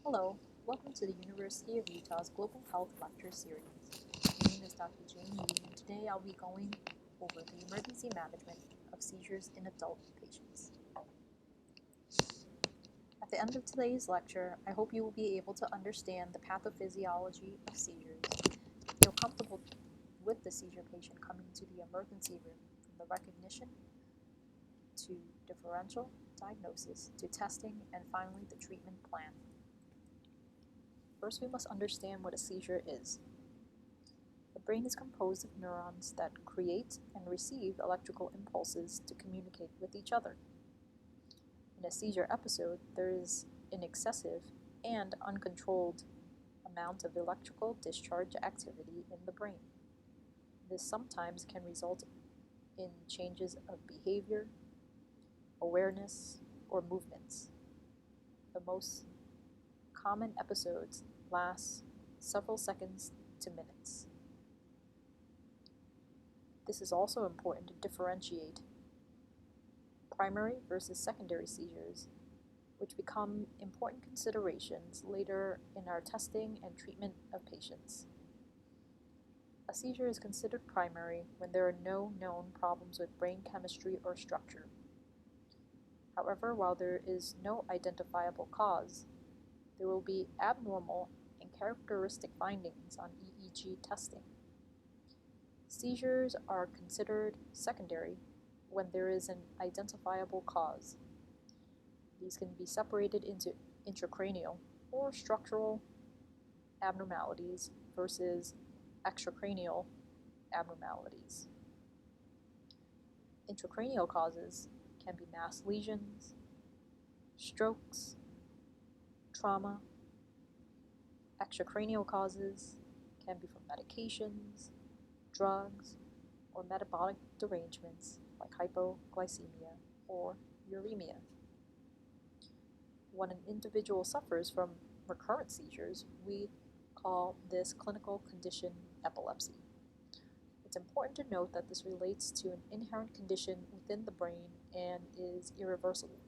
Hello, welcome to the University of Utah's Global Health Lecture Series. My name is Dr. Jane Lee, and today I'll be going over the emergency management of seizures in adult patients. At the end of today's lecture, I hope you will be able to understand the pathophysiology of seizures, feel comfortable with the seizure patient coming to the emergency room, from the recognition to differential diagnosis to testing and finally the treatment plan. First, we must understand what a seizure is. The brain is composed of neurons that create and receive electrical impulses to communicate with each other. In a seizure episode, there is an excessive and uncontrolled amount of electrical discharge activity in the brain. This sometimes can result in changes of behavior, awareness, or movements. The most common episodes last several seconds to minutes. This is also important to differentiate primary versus secondary seizures, which become important considerations later in our testing and treatment of patients. A seizure is considered primary when there are no known problems with brain chemistry or structure. However, while there is no identifiable cause, there will be abnormal and characteristic findings on EEG testing. Seizures are considered secondary when there is an identifiable cause. These can be separated into intracranial or structural abnormalities versus extracranial abnormalities. Intracranial causes can be mass lesions, strokes, trauma. Extracranial causes can be from medications, drugs, or metabolic derangements like hypoglycemia or uremia. When an individual suffers from recurrent seizures, we call this clinical condition epilepsy. It's important to note that this relates to an inherent condition within the brain and is irreversible.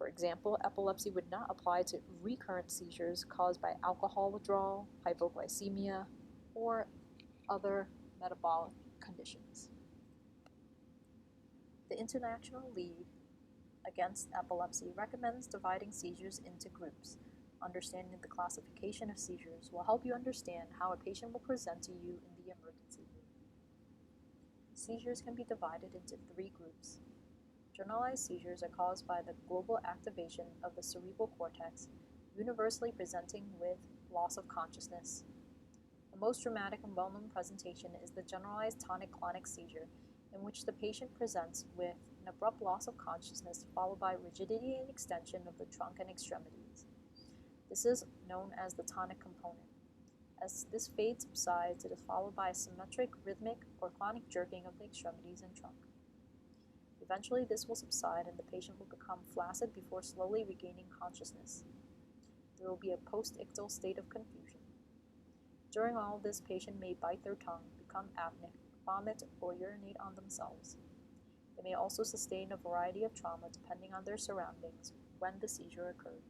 For example, epilepsy would not apply to recurrent seizures caused by alcohol withdrawal, hypoglycemia, or other metabolic conditions. The International League Against Epilepsy recommends dividing seizures into groups. Understanding the classification of seizures will help you understand how a patient will present to you in the emergency room. Seizures can be divided into three groups. Generalized seizures are caused by the global activation of the cerebral cortex, universally presenting with loss of consciousness. The most dramatic and well-known presentation is the generalized tonic-clonic seizure, in which the patient presents with an abrupt loss of consciousness followed by rigidity and extension of the trunk and extremities. This is known as the tonic component. As this fade subsides, it is followed by a symmetric, rhythmic, or clonic jerking of the extremities and trunk. Eventually, this will subside and the patient will become flaccid before slowly regaining consciousness. There will be a post-ictal state of confusion. During all this, patient may bite their tongue, become apneic, vomit, or urinate on themselves. They may also sustain a variety of trauma depending on their surroundings when the seizure occurred.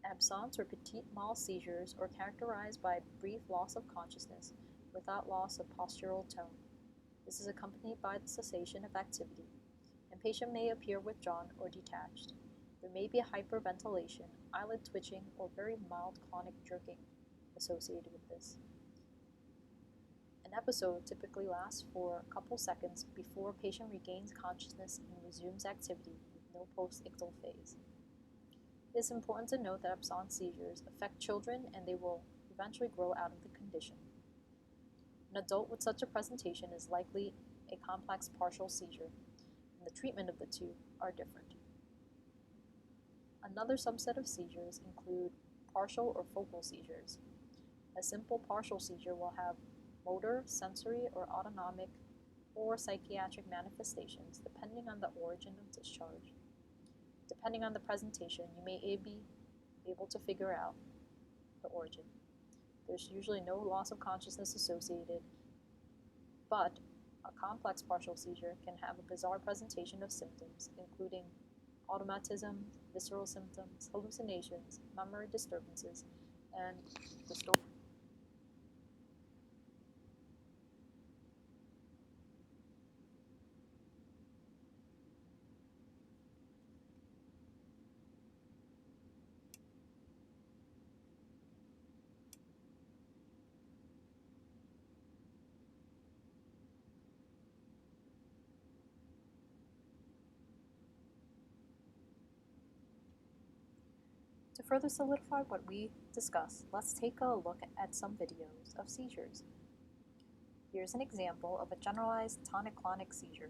Absence or petit mal seizures are characterized by brief loss of consciousness without loss of postural tone. This is accompanied by the cessation of activity, and patient may appear withdrawn or detached. There may be hyperventilation, eyelid twitching, or very mild clonic jerking associated with this. An episode typically lasts for a couple seconds before a patient regains consciousness and resumes activity with no post-ictal phase. It is important to note that absence seizures affect children and they will eventually grow out of the condition. An adult with such a presentation is likely a complex partial seizure, and the treatment of the two are different. Another subset of seizures include partial or focal seizures. A simple partial seizure will have motor, sensory, or autonomic or psychiatric manifestations depending on the origin of discharge. Depending on the presentation, you may be able to figure out the origin. There's usually no loss of consciousness associated, but a complex partial seizure can have a bizarre presentation of symptoms, including automatism, visceral symptoms, hallucinations, memory disturbances, and dystophia. To further solidify what we discussed, let's take a look at some videos of seizures. Here's an example of a generalized tonic-clonic seizure.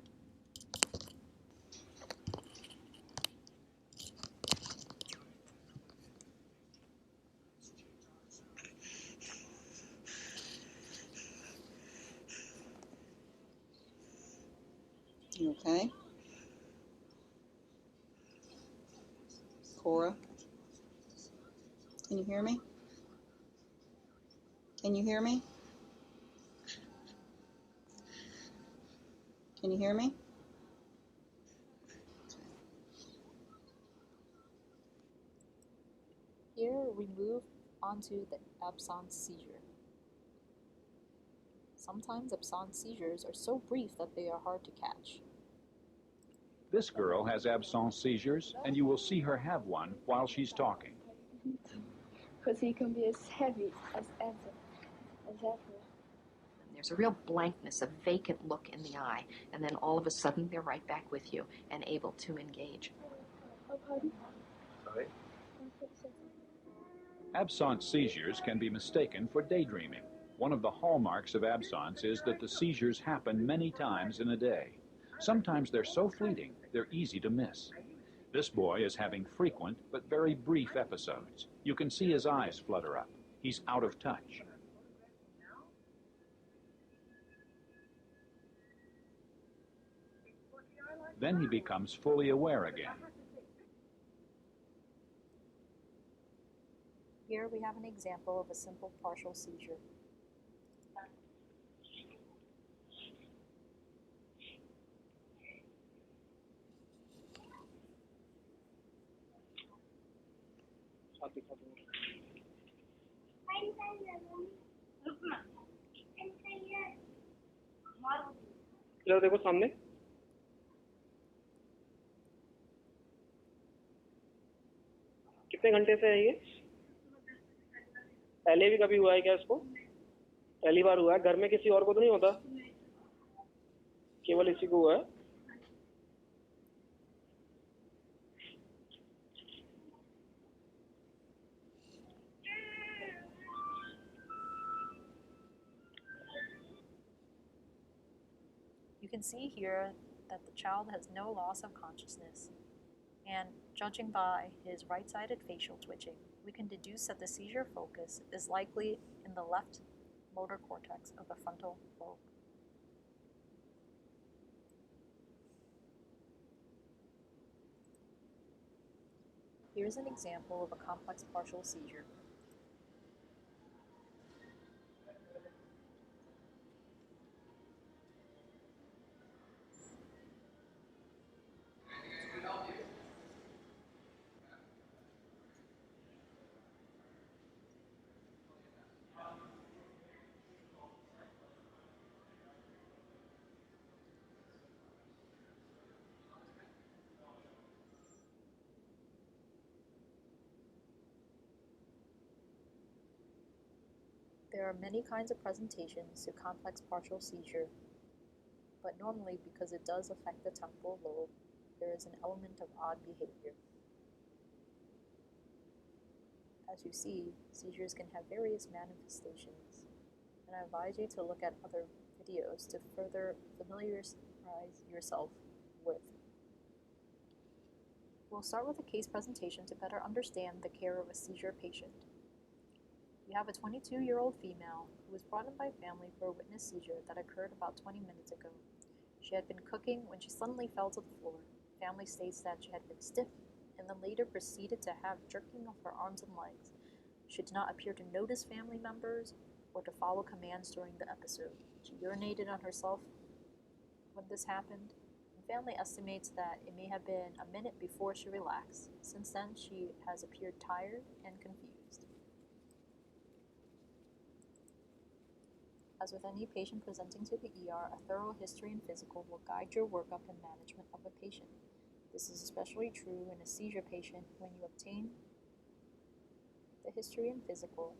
You okay? Cora? Can you hear me? Can you hear me? Can you hear me? Here we move onto the absence seizure. Sometimes absence seizures are so brief that they are hard to catch. This girl has absence seizures, and you will see her have one while she's talking. Because he can be as heavy as ever. There's a real blankness, a vacant look in the eye, and then all of a sudden they're right back with you and able to engage. Sorry? Absence seizures can be mistaken for daydreaming. One of the hallmarks of absence is that the seizures happen many times in a day. Sometimes they're so fleeting, they're easy to miss. This boy is having frequent but very brief episodes. You can see his eyes flutter up. He's out of touch. Then he becomes fully aware again. Here we have an example of a simple partial seizure. इधर देखो सामने कितने घंटे से है ये पहले भी कभी हुआ है क्या इसको पहली बार हुआ है घर में किसी और को तो नहीं होता केवल इसी को हुआ है You can see here that the child has no loss of consciousness, and judging by his right-sided facial twitching, we can deduce that the seizure focus is likely in the left motor cortex of the frontal lobe. Here's an example of a complex partial seizure. There are many kinds of presentations to complex partial seizure, but normally because it does affect the temporal lobe, there is an element of odd behavior. As you see, seizures can have various manifestations, and I advise you to look at other videos to further familiarize yourself with. We'll start with a case presentation to better understand the care of a seizure patient. We have a 22-year-old female who was brought in by family for a witness seizure that occurred about 20 minutes ago. She had been cooking when she suddenly fell to the floor. Family states that she had been stiff and then later proceeded to have jerking of her arms and legs. She did not appear to notice family members or to follow commands during the episode. She urinated on herself when this happened. And family estimates that it may have been a minute before she relaxed. Since then, she has appeared tired and confused. As with any patient presenting to the ER, a thorough history and physical will guide your workup and management of a patient. This is especially true in a seizure patient. When you obtain the history and physical,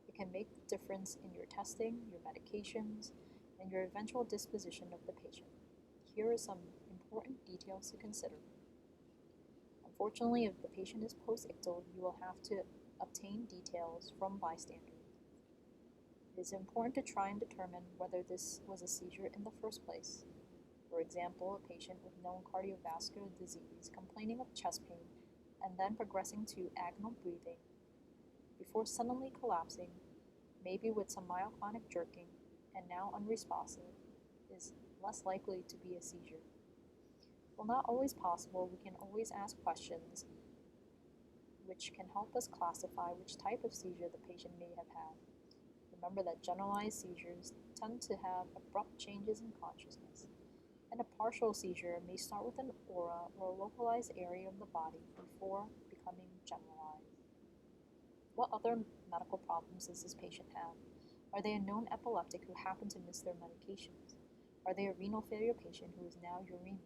it can make the difference in your testing, your medications, and your eventual disposition of the patient. Here are some important details to consider. Unfortunately, if the patient is post-ictal, you will have to obtain details from bystanders. It is important to try and determine whether this was a seizure in the first place. For example, a patient with known cardiovascular disease complaining of chest pain and then progressing to agonal breathing before suddenly collapsing, maybe with some myoclonic jerking, and now unresponsive, is less likely to be a seizure. While not always possible, we can always ask questions which can help us classify which type of seizure the patient may have had. Remember that generalized seizures tend to have abrupt changes in consciousness, and a partial seizure may start with an aura or a localized area of the body before becoming generalized. What other medical problems does this patient have? Are they a known epileptic who happened to miss their medications? Are they a renal failure patient who is now uremic?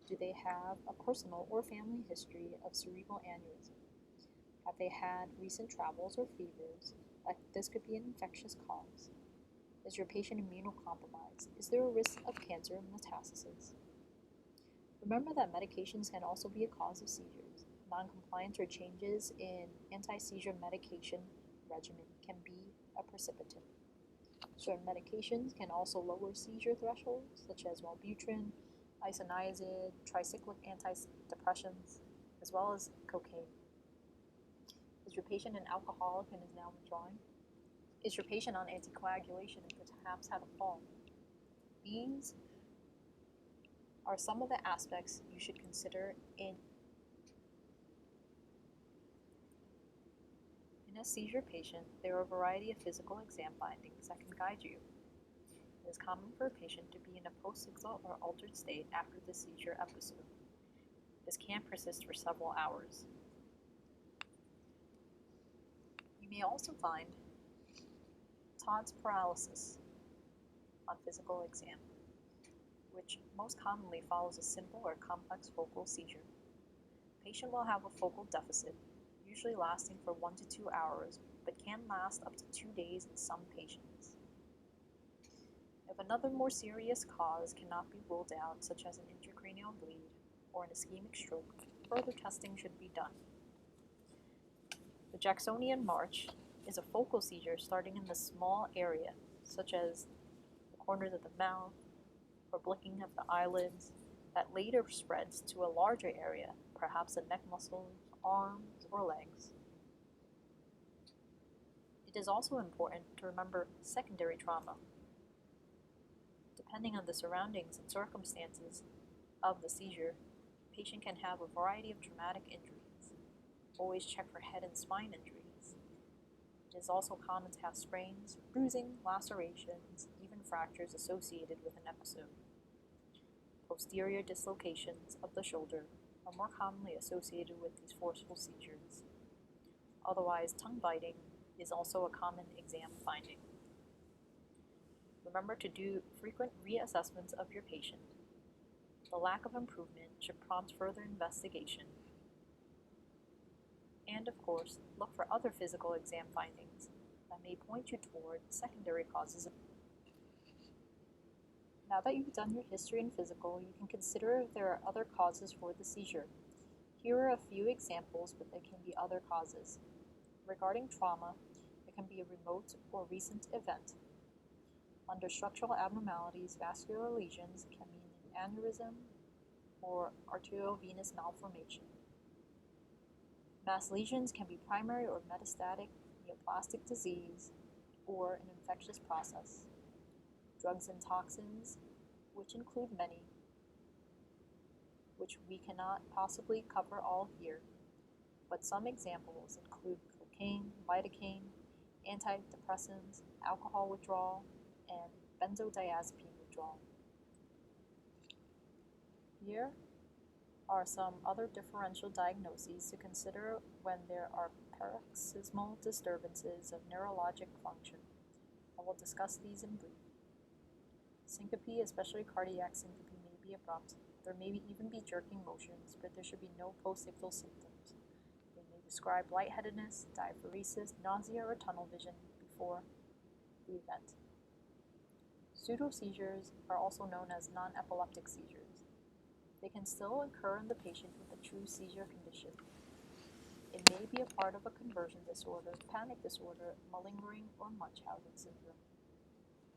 Do they have a personal or family history of cerebral aneurysm? Have they had recent travels or fevers? Like this could be an infectious cause. Is your patient immunocompromised? Is there a risk of cancer metastasis? Remember that medications can also be a cause of seizures. Noncompliance or changes in anti-seizure medication regimen can be a precipitant. Certain medications can also lower seizure thresholds, such as Wellbutrin, isoniazid, tricyclic antidepressants, as well as cocaine. Is your patient an alcoholic and is now withdrawing? Is your patient on anticoagulation and perhaps had a fall? These are some of the aspects you should consider in a seizure patient. There are a variety of physical exam findings that can guide you. It is common for a patient to be in a post-ictal or altered state after the seizure episode. This can persist for several hours. You may also find Todd's paralysis on physical exam, which most commonly follows a simple or complex focal seizure. The patient will have a focal deficit, usually lasting for 1 to 2 hours, but can last up to 2 days in some patients. If another more serious cause cannot be ruled out, such as an intracranial bleed or an ischemic stroke, further testing should be done. The Jacksonian march is a focal seizure starting in the small area, such as the corners of the mouth or blinking of the eyelids, that later spreads to a larger area, perhaps the neck muscles, arms, or legs. It is also important to remember secondary trauma. Depending on the surroundings and circumstances of the seizure, the patient can have a variety of traumatic injuries. Always check for head and spine injuries. It is also common to have sprains, bruising, lacerations, even fractures associated with an episode. Posterior dislocations of the shoulder are more commonly associated with these forceful seizures. Otherwise, tongue biting is also a common exam finding. Remember to do frequent reassessments of your patient. The lack of improvement should prompt further investigation. And of course, look for other physical exam findings that may point you toward secondary causes. Now that you've done your history and physical, you can consider if there are other causes for the seizure. Here are a few examples, but there can be other causes. Regarding trauma, it can be a remote or recent event. Under structural abnormalities, vascular lesions can mean an aneurysm or arteriovenous malformation. Mass lesions can be primary or metastatic neoplastic disease or an infectious process. Drugs and toxins, which include many, which we cannot possibly cover all here, but some examples include cocaine, lidocaine, antidepressants, alcohol withdrawal, and benzodiazepine withdrawal. Here are some other differential diagnoses to consider when there are paroxysmal disturbances of neurologic function. I will discuss these in brief. Syncope, especially cardiac syncope, may be abrupt. There may even be jerking motions, but there should be no post-ictal symptoms. They may describe lightheadedness, diaphoresis, nausea, or tunnel vision before the event. Pseudo-seizures are also known as non-epileptic seizures. They can still occur in the patient with a true seizure condition. It may be a part of a conversion disorder, panic disorder, malingering, or Munchausen syndrome.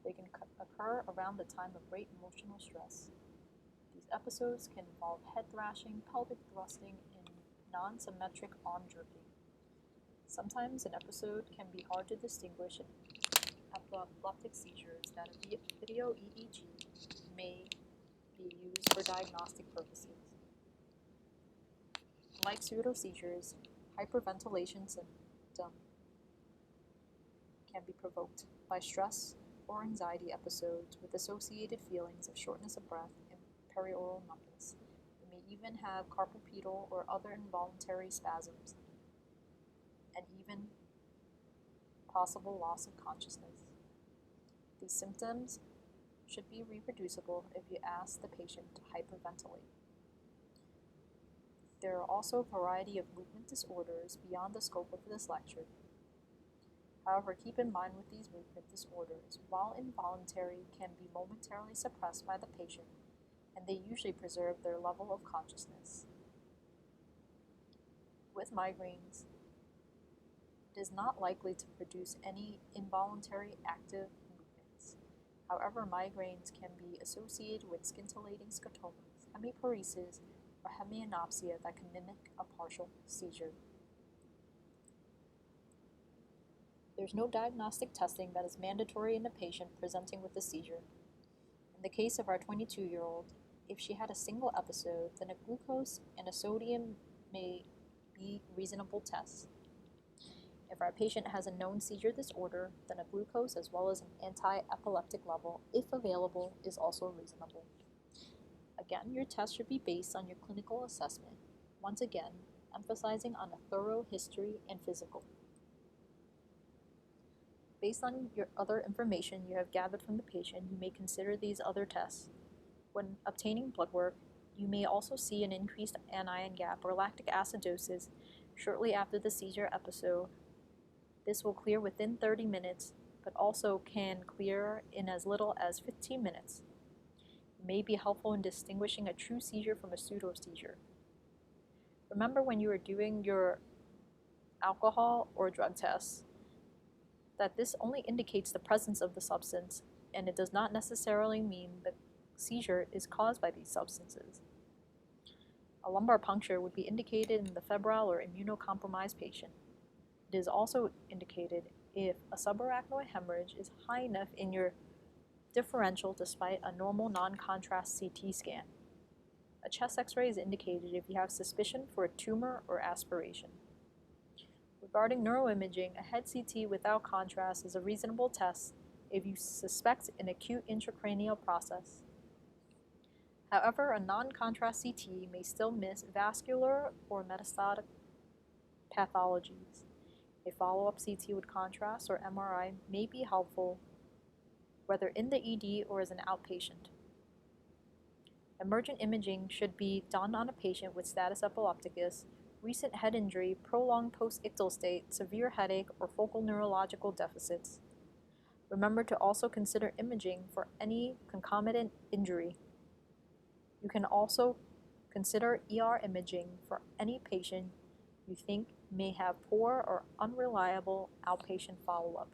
They can occur around the time of great emotional stress. These episodes can involve head thrashing, pelvic thrusting, and non-symmetric arm jerking. Sometimes an episode can be hard to distinguish in epileptic seizures that a video EEG may be used for diagnostic purposes. Like pseudo-seizures, hyperventilation symptom can be provoked by stress or anxiety episodes with associated feelings of shortness of breath and perioral numbness. They may even have carpal pedal or other involuntary spasms, and even possible loss of consciousness. These symptoms should be reproducible if you ask the patient to hyperventilate. There are also a variety of movement disorders beyond the scope of this lecture. However, keep in mind with these movement disorders, while involuntary, can be momentarily suppressed by the patient, and they usually preserve their level of consciousness. With migraines, it is not likely to produce any involuntary active movements. However, migraines can be associated with scintillating scotomas, hemiparesis, or hemianopsia that can mimic a partial seizure. There's no diagnostic testing that is mandatory in a patient presenting with a seizure. In the case of our 22-year-old, if she had a single episode, then a glucose and a sodium may be reasonable tests. If our patient has a known seizure disorder, then a glucose as well as an anti-epileptic level, if available, is also reasonable. Again, your test should be based on your clinical assessment, once again, emphasizing on a thorough history and physical. Based on your other information you have gathered from the patient, you may consider these other tests. When obtaining blood work, you may also see an increased anion gap or lactic acidosis shortly after the seizure episode. This will clear within 30 minutes, but also can clear in as little as 15 minutes. It may be helpful in distinguishing a true seizure from a pseudo-seizure. Remember when you are doing your alcohol or drug tests that this only indicates the presence of the substance, and it does not necessarily mean the seizure is caused by these substances. A lumbar puncture would be indicated in the febrile or immunocompromised patient. It is also indicated if a subarachnoid hemorrhage is high enough in your differential despite a normal non-contrast CT scan. A chest x-ray is indicated if you have suspicion for a tumor or aspiration. Regarding neuroimaging, a head CT without contrast is a reasonable test if you suspect an acute intracranial process. However, a non-contrast CT may still miss vascular or metastatic pathologies. A follow-up CT with contrast or MRI may be helpful, whether in the ED or as an outpatient. Emergent imaging should be done on a patient with status epilepticus, recent head injury, prolonged post-ictal state, severe headache, or focal neurological deficits. Remember to also consider imaging for any concomitant injury. You can also consider ER imaging for any patient you think may have poor or unreliable outpatient follow-up.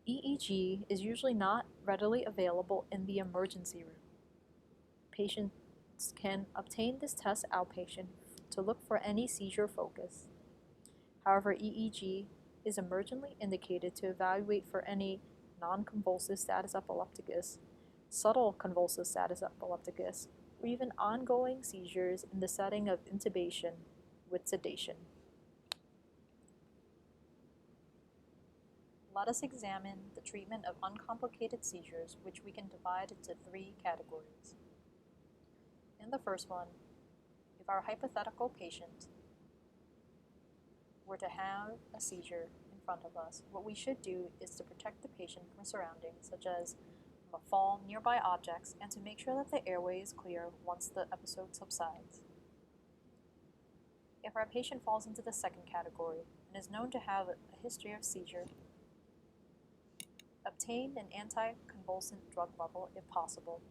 EEG is usually not readily available in the emergency room. Patients can obtain this test outpatient to look for any seizure focus. However, EEG is emergently indicated to evaluate for any non-convulsive status epilepticus, subtle convulsive status epilepticus, or even ongoing seizures in the setting of intubation with sedation. Let us examine the treatment of uncomplicated seizures, which we can divide into three categories. In the first one, if our hypothetical patient were to have a seizure in front of us, what we should do is to protect the patient from surroundings, such as from a fall, nearby objects, and to make sure that the airway is clear once the episode subsides. If our patient falls into the second category and is known to have a history of seizure, obtain an anticonvulsant drug level if possible.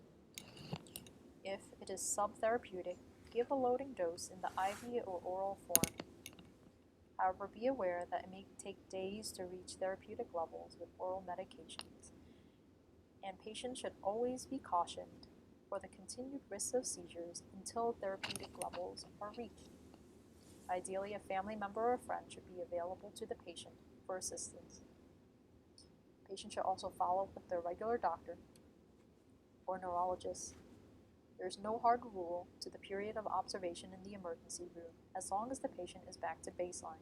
If it is subtherapeutic, give a loading dose in the IV or oral form. However, be aware that it may take days to reach therapeutic levels with oral medications, and patients should always be cautioned for the continued risk of seizures until therapeutic levels are reached. Ideally, a family member or a friend should be available to the patient for assistance. The patient should also follow up with their regular doctor or neurologist. There is no hard rule to the period of observation in the emergency room, as long as the patient is back to baseline.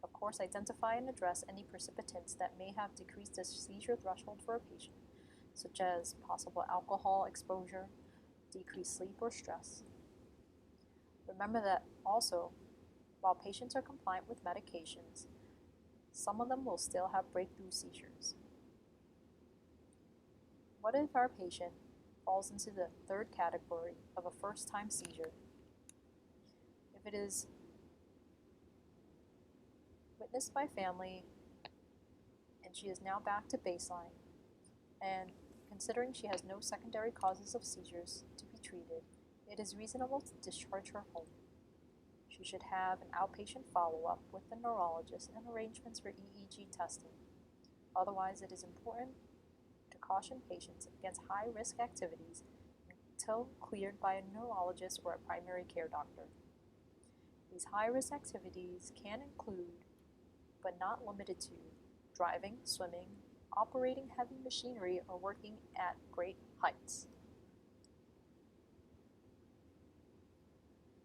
Of course, identify and address any precipitants that may have decreased the seizure threshold for a patient, such as possible alcohol exposure, decreased sleep, or stress. Remember that also, while patients are compliant with medications, some of them will still have breakthrough seizures. What if our patient falls into the third category of a first-time seizure? If it is witnessed by family and she is now back to baseline, and considering she has no secondary causes of seizures to be treated, it is reasonable to discharge her home. She should have an outpatient follow-up with the neurologist and arrangements for EEG testing. Otherwise, it is important to caution patients against high-risk activities until cleared by a neurologist or a primary care doctor. These high-risk activities can include, but not limited to, driving, swimming, operating heavy machinery, or working at great heights.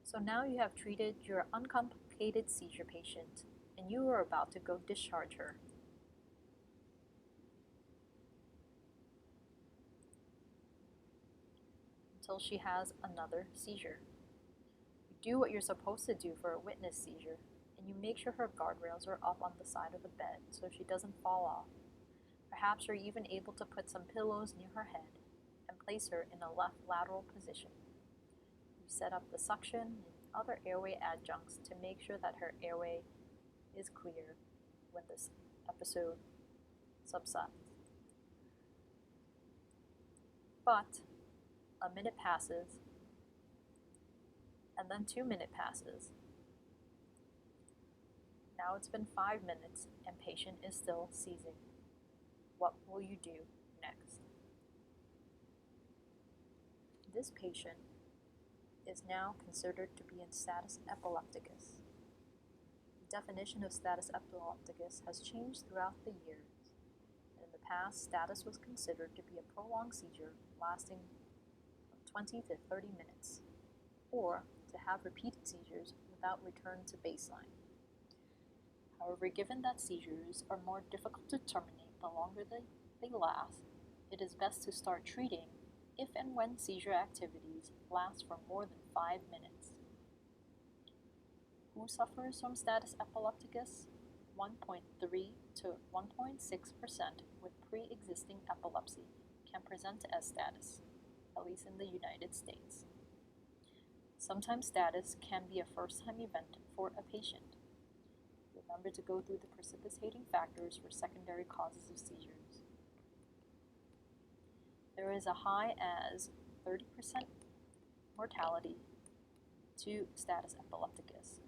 So now you have treated your uncomplicated seizure patient, and you are about to go discharge her. Until she has another seizure. You do what you're supposed to do for a witness seizure, and you make sure her guardrails are up on the side of the bed so she doesn't fall off. Perhaps you're even able to put some pillows near her head and place her in a left lateral position. You set up the suction and other airway adjuncts to make sure that her airway is clear when this episode subsides. But a minute passes, and then 2 minutes passes. Now it's been 5 minutes and patient is still seizing. What will you do next? This patient is now considered to be in status epilepticus. The definition of status epilepticus has changed throughout the years. In the past, status was considered to be a prolonged seizure lasting from 20 to 30 minutes, or to have repeated seizures without return to baseline. However, given that seizures are more difficult to terminate the longer they last, it is best to start treating if and when seizure activities last for more than 5 minutes. Who suffers from status epilepticus? 1.3 to 1.6% with pre-existing epilepsy can present as status, at least in the United States. Sometimes status can be a first-time event for a patient. Remember to go through the precipitating factors for secondary causes of seizures. There is a high as 30% mortality to status epilepticus.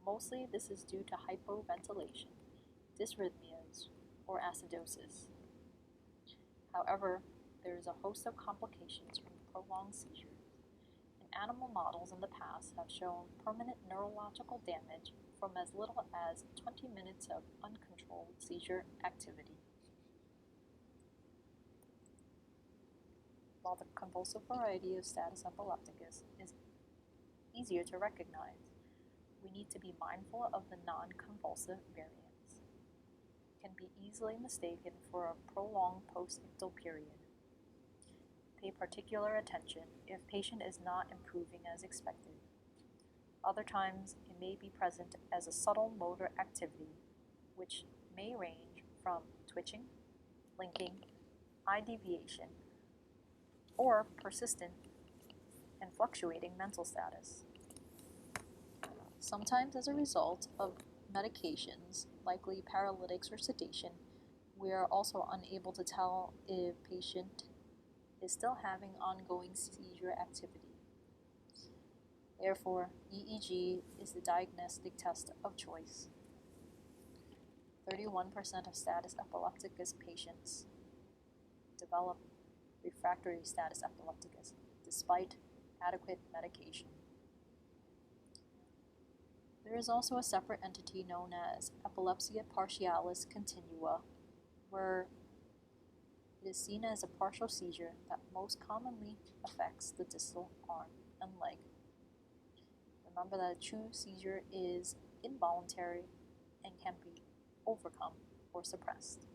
Mostly this is due to hypoventilation, dysrhythmias, or acidosis. However, there is a host of complications from prolonged seizures, and animal models in the past have shown permanent neurological damage from as little as 20 minutes of uncontrolled seizure activity. While the convulsive variety of status epilepticus is easier to recognize, we need to be mindful of the non-convulsive variants. It can be easily mistaken for a prolonged post-ictal period. Pay particular attention if patient is not improving as expected. Other times, it may be present as a subtle motor activity, which may range from twitching, blinking, eye deviation, or persistent and fluctuating mental status. Sometimes, as a result of medications, likely paralytics or sedation, we are also unable to tell if patient is still having ongoing seizure activity. Therefore, EEG is the diagnostic test of choice. 31% of status epilepticus patients develop refractory status epilepticus despite adequate medication. There is also a separate entity known as epilepsia partialis continua, where it is seen as a partial seizure that most commonly affects the distal arm and leg. Remember that a true seizure is involuntary and can be overcome or suppressed.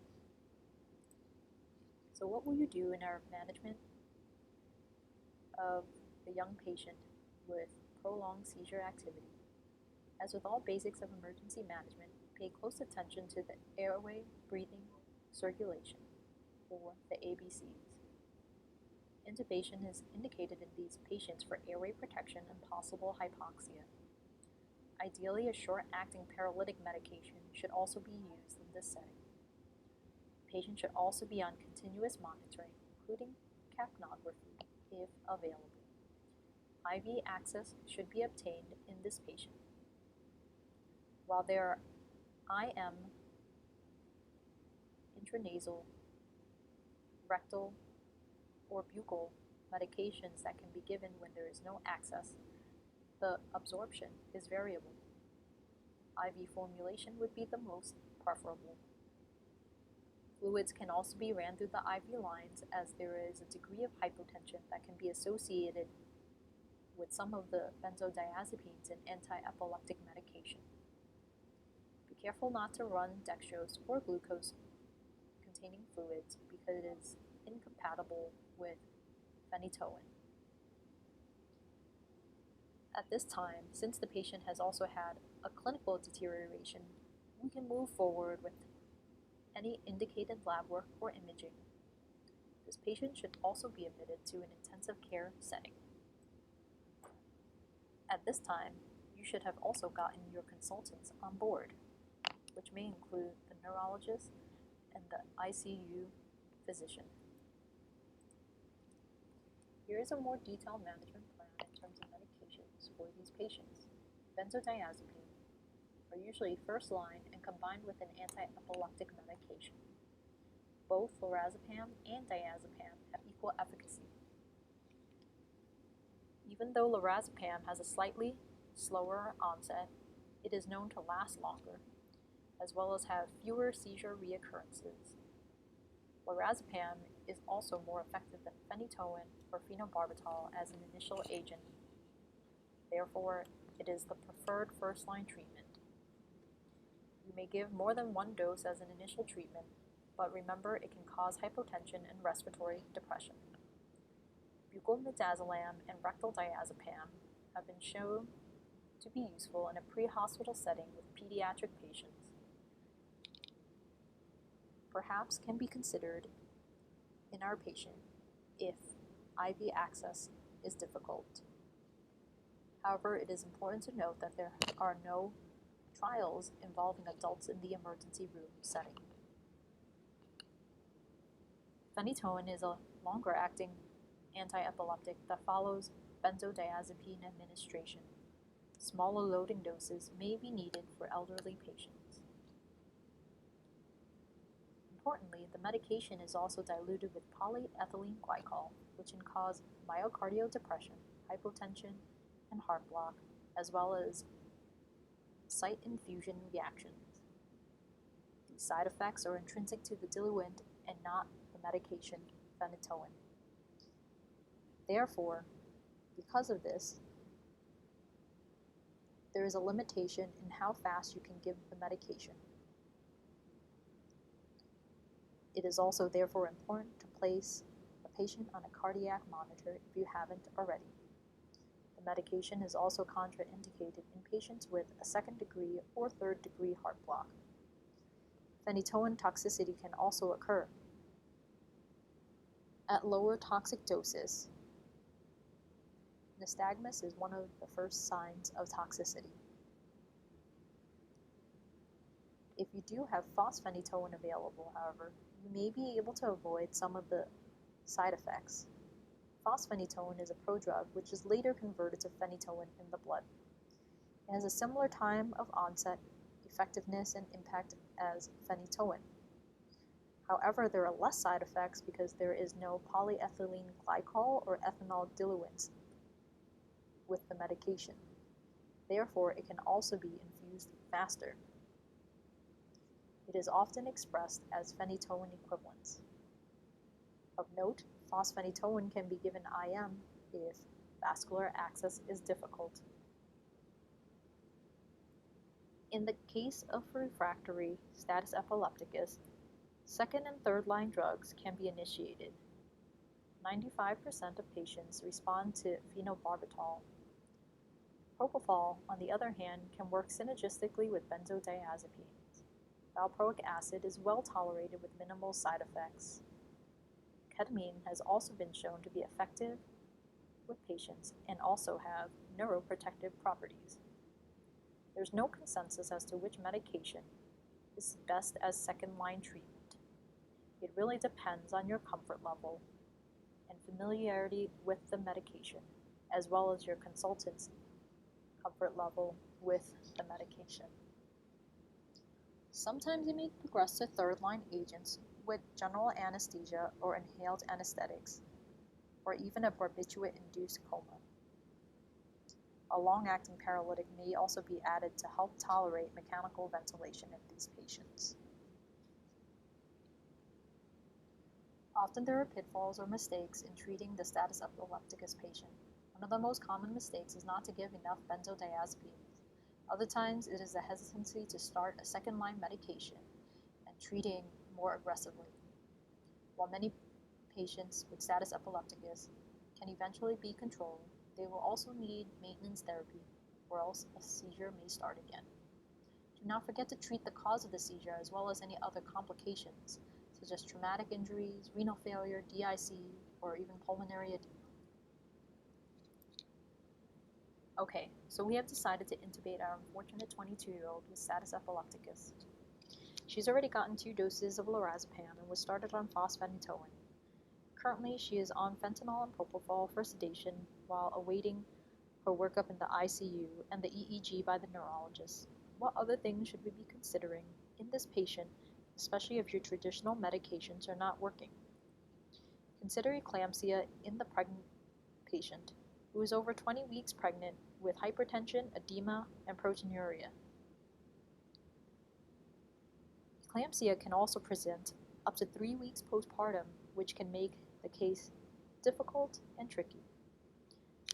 So what will you do in our management of a young patient with prolonged seizure activity? As with all basics of emergency management, pay close attention to the airway, breathing, circulation, or the ABCs. Intubation is indicated in these patients for airway protection and possible hypoxia. Ideally, a short-acting paralytic medication should also be used in this setting. The patient should also be on continuous monitoring, including capnography, if available. IV access should be obtained in this patient. While there are IM, intranasal, rectal, or buccal medications that can be given when there is no access, the absorption is variable. IV formulation would be the most preferable. Fluids can also be ran through the IV lines, as there is a degree of hypotension that can be associated with some of the benzodiazepines and anti-epileptic medication. Be careful not to run dextrose or glucose containing fluids because it is incompatible with phenytoin. At this time, since the patient has also had a clinical deterioration, we can move forward with any indicated lab work or imaging. This patient should also be admitted to an intensive care setting. At this time, you should have also gotten your consultants on board, which may include the neurologist and the ICU physician. Here is a more detailed management plan in terms of medications for these patients. Benzodiazepines are usually first line and combined with an anti-epileptic medication. Both lorazepam and diazepam have equal efficacy. Even though lorazepam has a slightly slower onset, it is known to last longer, as well as have fewer seizure reoccurrences. Lorazepam is also more effective than phenytoin or phenobarbital as an initial agent. Therefore, it is the preferred first-line treatment. You may give more than one dose as an initial treatment, but remember it can cause hypotension and respiratory depression. Buccal midazolam and rectal diazepam have been shown to be useful in a pre-hospital setting with pediatric patients. Perhaps can be considered in our patient if IV access is difficult. However, it is important to note that there are no trials involving adults in the emergency room setting. Phenytoin is a longer-acting anti-epileptic that follows benzodiazepine administration. Smaller loading doses may be needed for elderly patients. Importantly, the medication is also diluted with polyethylene glycol, which can cause myocardial depression, hypotension, and heart block, as well as site infusion reactions. These side effects are intrinsic to the diluent and not the medication phenytoin. Therefore, because of this, there is a limitation in how fast you can give the medication. It is also therefore important to place the patient on a cardiac monitor if you haven't already. The medication is also contraindicated in patients with a second-degree or third-degree heart block. Phenytoin toxicity can also occur. At lower toxic doses, nystagmus is one of the first signs of toxicity. If you do have phosphonitoin available, however, you may be able to avoid some of the side effects. Phosphonitoin is a prodrug which is later converted to phenytoin in the blood. It has a similar time of onset, effectiveness, and impact as phenytoin. However, there are less side effects because there is no polyethylene glycol or ethanol diluents with the medication. Therefore, it can also be infused faster. It is often expressed as phenytoin equivalents. Of note, phosphonitoin can be given IM if vascular access is difficult. In the case of refractory status epilepticus, second and third line drugs can be initiated. 95% of patients respond to phenobarbital. Propofol, on the other hand, can work synergistically with benzodiazepines. Valproic acid is well tolerated with minimal side effects. Ketamine has also been shown to be effective with patients and also have neuroprotective properties. There's no consensus as to which medication is best as second-line treatment. It really depends on your comfort level and familiarity with the medication, as well as your consultant's comfort level with the medication. Sometimes you may progress to third-line agents with general anesthesia or inhaled anesthetics, or even a barbiturate-induced coma. A long-acting paralytic may also be added to help tolerate mechanical ventilation in these patients. Often there are pitfalls or mistakes in treating the status epilepticus patient. One of the most common mistakes is not to give enough benzodiazepines. Other times it is a hesitancy to start a second-line medication and treating more aggressively. While many patients with status epilepticus can eventually be controlled, they will also need maintenance therapy, or else a seizure may start again. Do not forget to treat the cause of the seizure as well as any other complications, such as traumatic injuries, renal failure, DIC, or even pulmonary edema. Okay, so we have decided to intubate our unfortunate 22-year-old with status epilepticus. She's already gotten 2 doses of lorazepam and was started on phosphonitoin. Currently, she is on fentanyl and propofol for sedation while awaiting her workup in the ICU and the EEG by the neurologist. What other things should we be considering in this patient, especially if your traditional medications are not working? Consider eclampsia in the pregnant patient who is over 20 weeks pregnant with hypertension, edema, and proteinuria. Eclampsia can also present up to 3 weeks postpartum, which can make the case difficult and tricky.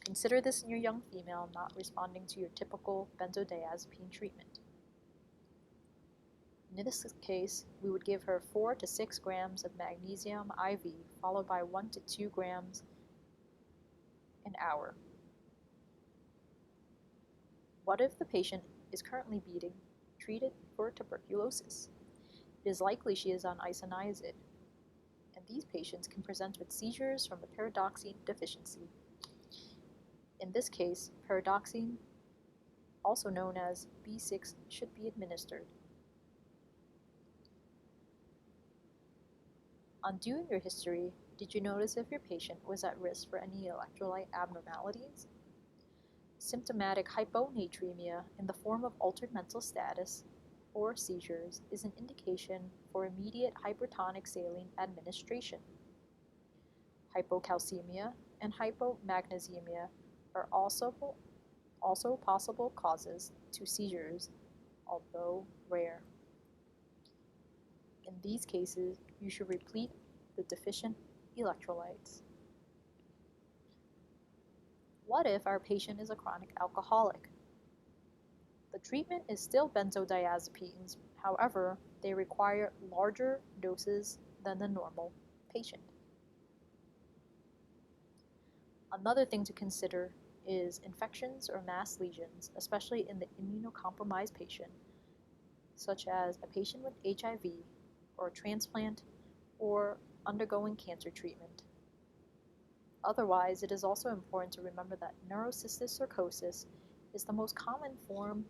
Consider this in your young female not responding to your typical benzodiazepine treatment. In this case, we would give her 4 to 6 grams of magnesium IV, followed by 1 to 2 grams an hour. What if the patient is currently being treated for tuberculosis? It is likely she is on isoniazid, and these patients can present with seizures from a pyridoxine deficiency. In this case, pyridoxine, also known as B6, should be administered. On doing your history, did you notice if your patient was at risk for any electrolyte abnormalities? Symptomatic hyponatremia in the form of altered mental status or seizures is an indication for immediate hypertonic saline administration. Hypocalcemia and hypomagnesemia are also possible causes to seizures, although rare. In these cases, you should replete the deficient electrolytes. What if our patient is a chronic alcoholic? The treatment is still benzodiazepines, however, they require larger doses than the normal patient. Another thing to consider is infections or mass lesions, especially in the immunocompromised patient, such as a patient with HIV or a transplant or undergoing cancer treatment. Otherwise, it is also important to remember that neurocystic sarcosis is the most common form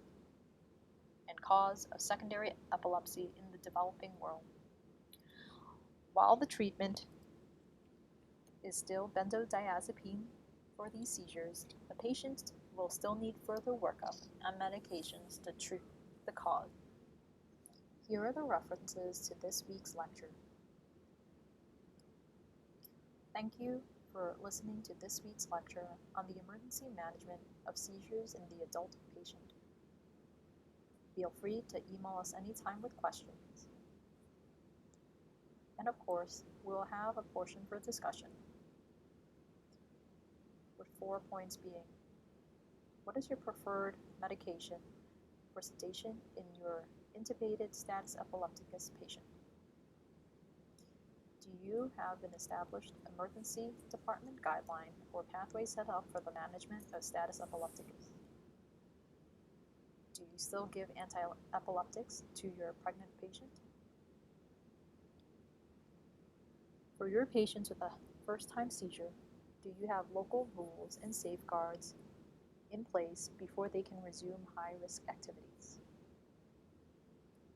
and cause of secondary epilepsy in the developing world. While the treatment is still benzodiazepine for these seizures, the patient will still need further workup and medications to treat the cause. Here are the references to this week's lecture. Thank you for listening to this week's lecture on the emergency management of seizures in the adult patient. Feel free to email us anytime with questions. And of course, we'll have a portion for discussion, with 4 points being: what is your preferred medication for sedation in your intubated status epilepticus patient? Do you have an established emergency department guideline or pathway set up for the management of status epilepticus? Do you still give anti-epileptics to your pregnant patient? For your patients with a first-time seizure, do you have local rules and safeguards in place before they can resume high-risk activities?